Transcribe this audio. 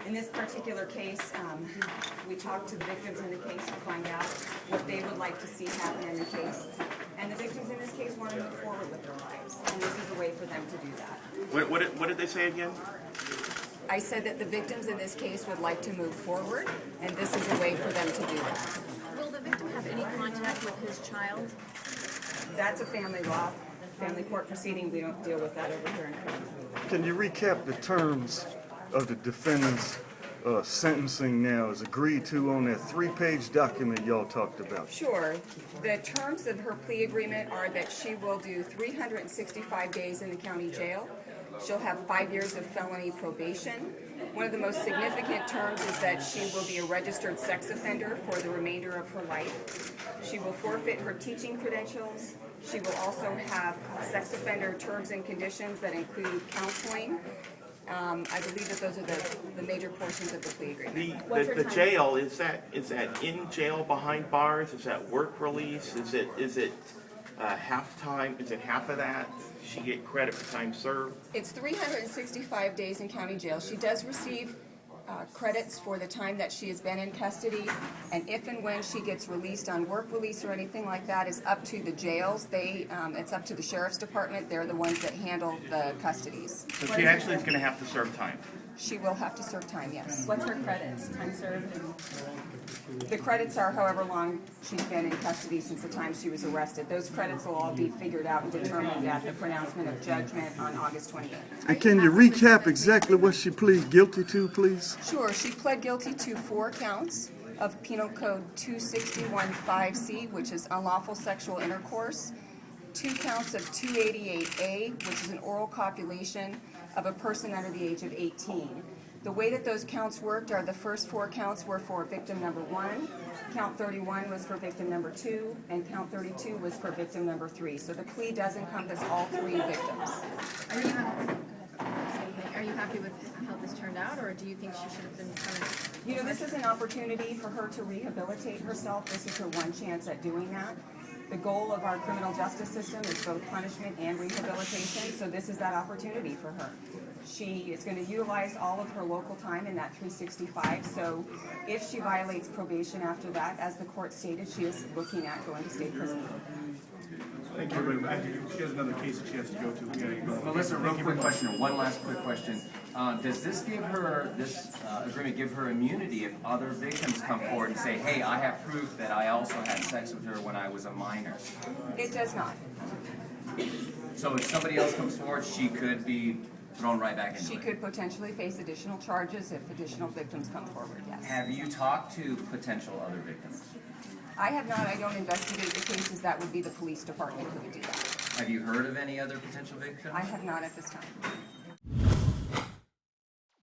In this particular case, we talked to the victims in the case to find out what they would like to see happen in the case. And the victims in this case want to move forward with their lives, and this is a way for them to do that. What did they say again? I said that the victims in this case would like to move forward, and this is a way for them to do that. Will the victim have any contact with his child? That's a family law, family court proceeding. We don't deal with that over here in court. Can you recap the terms of the defendant's sentencing now as agreed to on that 3-page document y'all talked about? Sure. The terms of her plea agreement are that she will do 365 days in the county jail. She'll have 5 years of felony probation. One of the most significant terms is that she will be a registered sex offender for the remainder of her life. She will forfeit her teaching credentials. She will also have sex offender terms and conditions that include counseling. I believe that those are the major portions of the plea agreement. The jail, is that in jail behind bars? Is that work release? Is it half time? Is it half of that? She get credit for time served? It's 365 days in county jail. She does receive credits for the time that she has been in custody, and if and when she gets released on work release or anything like that is up to the jails. It's up to the sheriff's department. They're the ones that handle the custodies. So she actually is going to have to serve time. She will have to serve time, yes. What's her credits? Time served? The credits are however long she's been in custody since the time she was arrested. Those credits will all be figured out and determined at the pronouncement of judgment on August 28th. And can you recap exactly what she pleaded guilty to, please? Sure. She pled guilty to 4 counts of Penal Code 261-5C, which is unlawful sexual intercourse, 2 counts of 288A, which is an oral copulation of a person under the age of 18. The way that those counts worked are the first 4 counts were for victim number 1, count 31 was for victim number 2, and count 32 was for victim number 3. So the plea does encompass all 3 victims. Are you happy with how this turned out, or do you think she should have been punished? You know, this is an opportunity for her to rehabilitate herself. This is her one chance at doing that. The goal of our criminal justice system is both punishment and rehabilitation, so this is that opportunity for her. She is going to utilize all of her local time in that 365, so if she violates probation after that, as the court stated, she is looking at going to state prison. Thank you, everybody. She has another case that she has to go to. Melissa, real quick question, one last quick question. Does this agreement give her immunity if other victims come forward and say, hey, I have proof that I also had sex with her when I was a minor? It does not. So if somebody else comes forward, she could be thrown right back into it? She could potentially face additional charges if additional victims come forward, yes. Have you talked to potential other victims? I have not. I don't investigate the cases. That would be the police department who would do that. Have you heard of any other potential victims? I have not at this time.